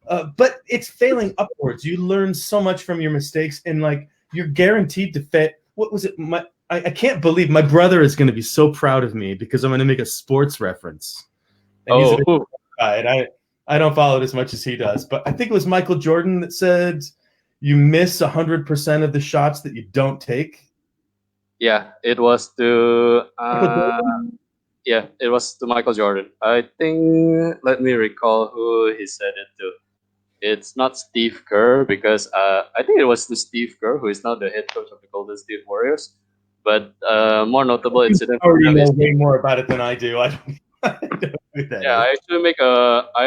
But it's failing upwards. You learn so much from your mistakes, and like you're guaranteed to fail. What was it? I can't believe my brother is going to be so proud of me because I'm going to make a sports reference. And he's a guy, and I don't follow it as much as he does, but I think it was Michael Jordan that said you miss 100% of the shots that you don't take. Yeah, it was to it was to Michael Jordan. I think, let me recall who he said it to. It's not Steve Kerr, because I think it was to Steve Kerr, who is now the head coach of the Golden State Warriors. But more notable You incident for already them know is, way more about it than I do. I don't know who that yeah, is. I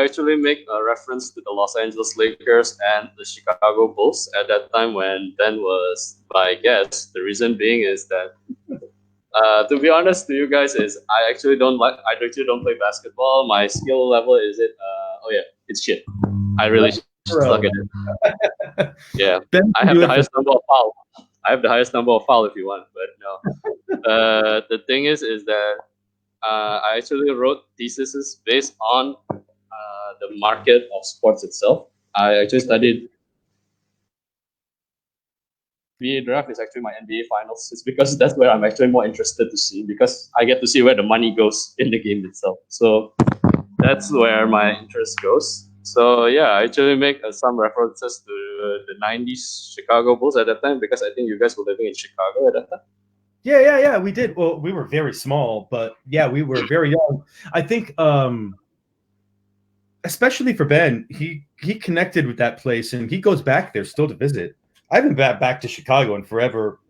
actually make a reference to the Los Angeles Lakers and the Chicago Bulls at that time when Ben was my guest. The reason being is that, to be honest to you guys, is I actually don't play basketball. My skill level is it's shit. I really suck at it. Yeah, Ben I can have do the it for highest number of foul. I have the highest number of foul if you want, but no. The thing is that I actually wrote theses based on the market of sports itself. I actually studied NBA draft is actually my NBA finals. It's because that's where I'm actually more interested to see, because I get to see where the money goes in the game itself. So that's where my interest goes. So yeah, I actually make some references to the '90s Chicago Bulls at that time, because I think you guys were living in Chicago at that time. Yeah, we did. Well, we were very small, but yeah, we were very young. I think especially for Ben, he connected with that place and he goes back there still to visit. I haven't been back to Chicago in forever.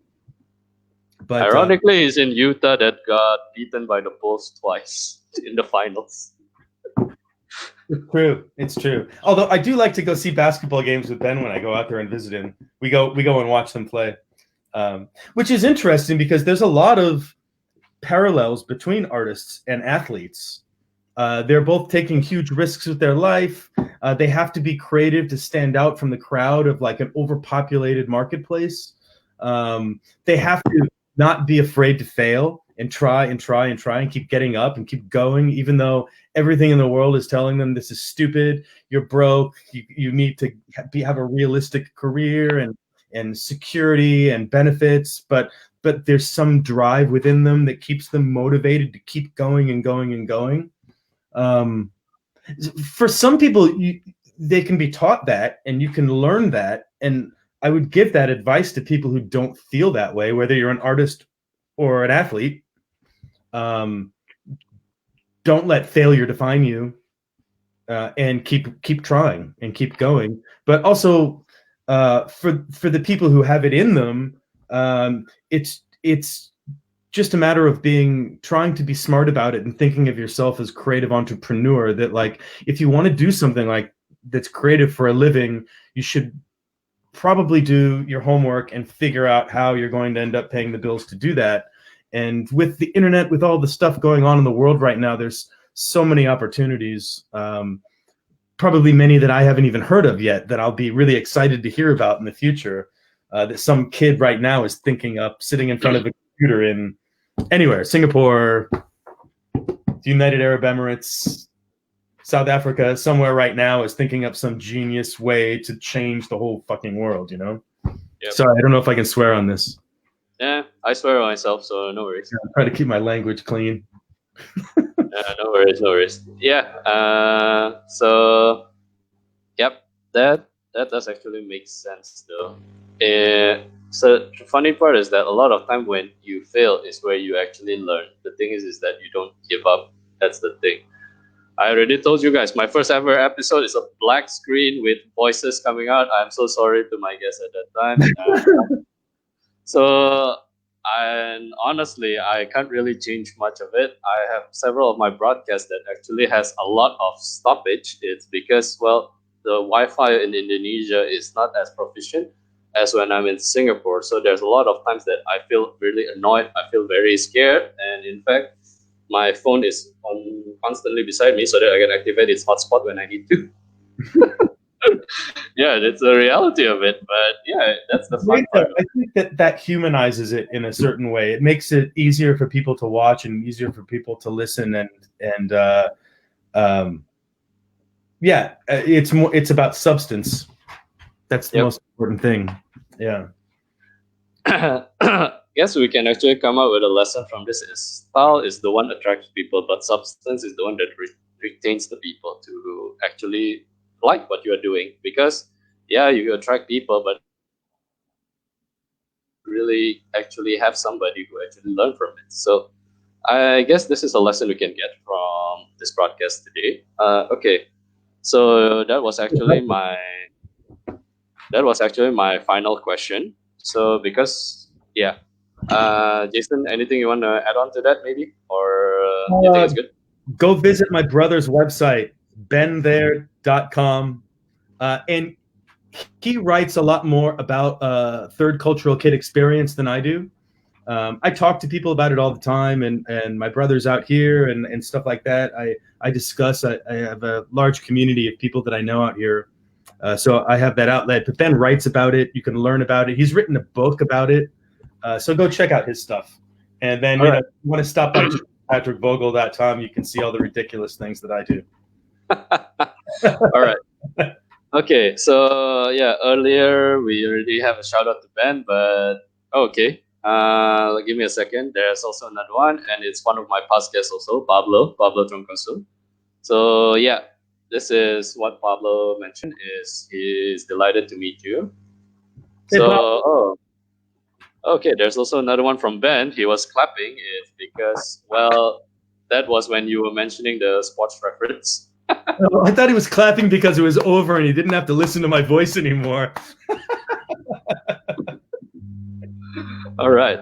But Ironically, he's in Utah that got beaten by the Bulls twice in the finals. it's true. It's true. Although I do like to go see basketball games with Ben when I go out there and visit him. We go and watch them play, which is interesting because there's a lot of parallels between artists and athletes. They're both taking huge risks with their life. They have to be creative to stand out from the crowd of like an overpopulated marketplace. They have to not be afraid to fail and try and keep getting up and keep going, even though everything in the world is telling them this is stupid, you're broke, you need to have a realistic career and security and benefits, but there's some drive within them that keeps them motivated to keep going and going and going. For some people, they can be taught that and you can learn that, and I would give that advice to people who don't feel that way, whether you're an artist or an athlete. Don't let failure define you, and keep trying and keep going. But also, for the people who have it in them, it's just a matter of trying to be smart about it and thinking of yourself as creative entrepreneur, that like if you want to do something like that's creative for a living, you should probably do your homework and figure out how you're going to end up paying the bills to do that. And with the internet, with all the stuff going on in the world right now, there's so many opportunities, probably many that I haven't even heard of yet, that I'll be really excited to hear about in the future, that some kid right now is thinking up, sitting in front of a computer in anywhere, Singapore, the United Arab Emirates, South Africa, somewhere right now is thinking up some genius way to change the whole fucking world, you know? Yep. Sorry, I don't know if I can swear on this. Yeah, I swear on myself, so no worries. I'm trying to keep my language clean. No worries. Yeah, so, yep, that does actually make sense, though. So the funny part is that a lot of time when you fail is where you actually learn. The thing is that you don't give up. That's the thing. I already told you guys, my first ever episode is a black screen with voices coming out. I'm so sorry to my guests at that time. And honestly, I can't really change much of it. I have several of my broadcasts that actually has a lot of stoppage. It's because, well, the Wi-Fi in Indonesia is not as proficient as when I'm in Singapore. So there's a lot of times that I feel really annoyed. I feel very scared. And in fact, my phone is constantly beside me so that I can activate its hotspot when I need to. Yeah, that's the reality of it. But yeah, that's the fun part. I think that humanizes it in a certain way. It makes it easier for people to watch and easier for people to listen. Yeah, it's about substance. That's the most important thing. Yeah. Yes, we can actually come up with a lesson from this. Is style is the one that attracts people, but substance is the one that retains the people to actually like what you are doing, because yeah, you attract people, but really actually have somebody who actually learn from it. So I guess this is a lesson we can get from this broadcast today. Okay, so that was actually my final question. So because yeah, Jason, anything you want to add on to that, maybe, or you think it's good? Go visit my brother's website, benthere.com, and he writes a lot more about third cultural kid experience than I do. I talk to people about it all the time, and my brother's out here and stuff like that. I discuss. I have a large community of people that I know out here, so I have that outlet. But Ben writes about it. You can learn about it. He's written a book about it, so go check out his stuff. And then you want to stop by patrickvogele.com. You can see all the ridiculous things that I do. All right. Okay, so yeah, earlier we already have a shout out to Ben, but okay. Give me a second. There's also another one, and it's one of my past guests also, Pablo Troncoso. So yeah, this is what Pablo mentioned, is he's delighted to meet you. So okay, there's also another one from Ben. He was clapping it because, well, that was when you were mentioning the sports reference. Oh, I thought he was clapping because it was over and he didn't have to listen to my voice anymore. All right.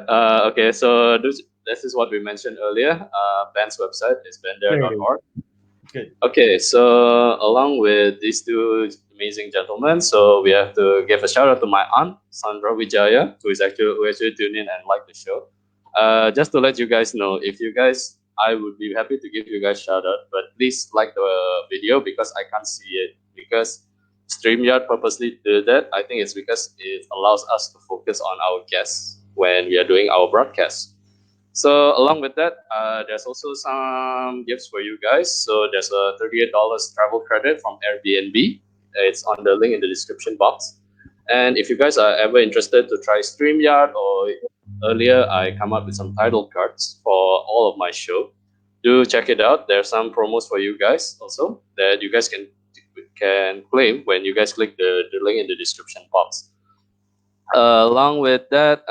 Okay, so this is what we mentioned earlier. Ben's website is benthere.org. Okay, so along with these two amazing gentlemen, so we have to give a shout out to my aunt, Sandra Wijaya, who actually tuned in and liked the show. Just to let you guys know, if you guys, I would be happy to give you guys shout out, but please like the video because I can't see it, because Streamyard purposely did that. I think it's because it allows us to focus on our guests when we are doing our broadcast. So along with that, there's also some gifts for you guys. So there's a $38 travel credit from Airbnb. It's on the link in the description box. And if you guys are ever interested to try StreamYard, or earlier I come up with some title cards for all of my show, do check it out. There's some promos for you guys also that you guys can claim when you guys click the link in the description box. Along with that,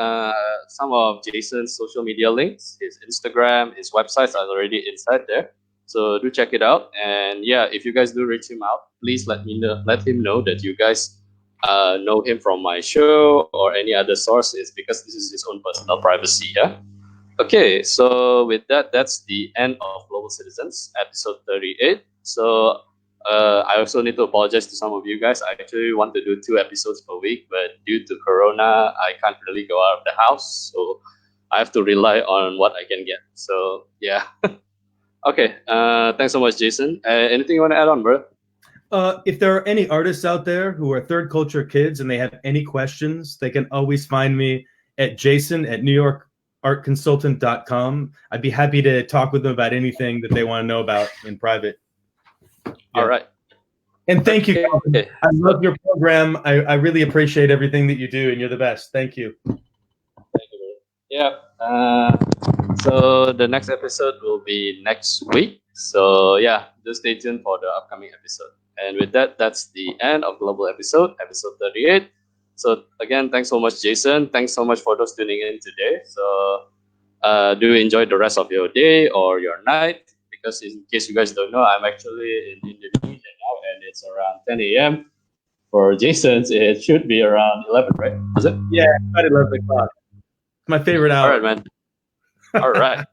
some of Jason's social media links, his Instagram, his websites are already inside there. So do check it out. And yeah, if you guys do reach him out, please let him know that you guys know him from my show or any other sources, because this is his own personal privacy. Yeah. Okay, so with that, that's the end of Global Citizens, episode 38. So I also need to apologize to some of you guys. I actually want to do 2 episodes per week, but due to Corona, I can't really go out of the house. So I have to rely on what I can get. So yeah. Okay, thanks so much, Jason. Anything you want to add on, bro? If there are any artists out there who are third culture kids and they have any questions, they can always find me at jason@NewYorkArtConsultant.com. I'd be happy to talk with them about anything that they want to know about in private. Yeah. All right. And thank you. Okay. I love your program. I really appreciate everything that you do, and you're the best. Thank you. Thank you. Yeah. So the next episode will be next week. So yeah, just stay tuned for the upcoming episode. And with that, that's the end of Global episode 38. So again, thanks so much, Jason. Thanks so much for those tuning in today. So do enjoy the rest of your day or your night. Because in case you guys don't know, I'm actually in Indonesia now, and it's around 10 a.m. For Jason's, it should be around 11, right? Is it? Yeah, about 11 o'clock. It's my favorite hour. All right, man. All right.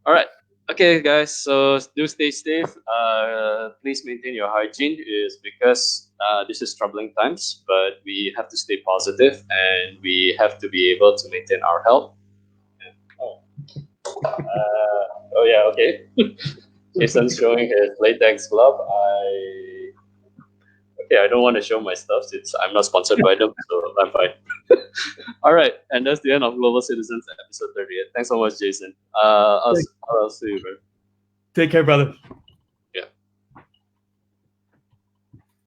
All right. Okay, guys. So do stay safe. Please maintain your hygiene, is because this is troubling times, but we have to stay positive and we have to be able to maintain our health. Oh yeah, okay. Jason's showing his latex glove. I don't want to show my stuff since I'm not sponsored by them, so I'm fine. All right, and that's the end of Global Citizens episode 38. Thanks so much, Jason. I'll see you, bro. Take care, brother.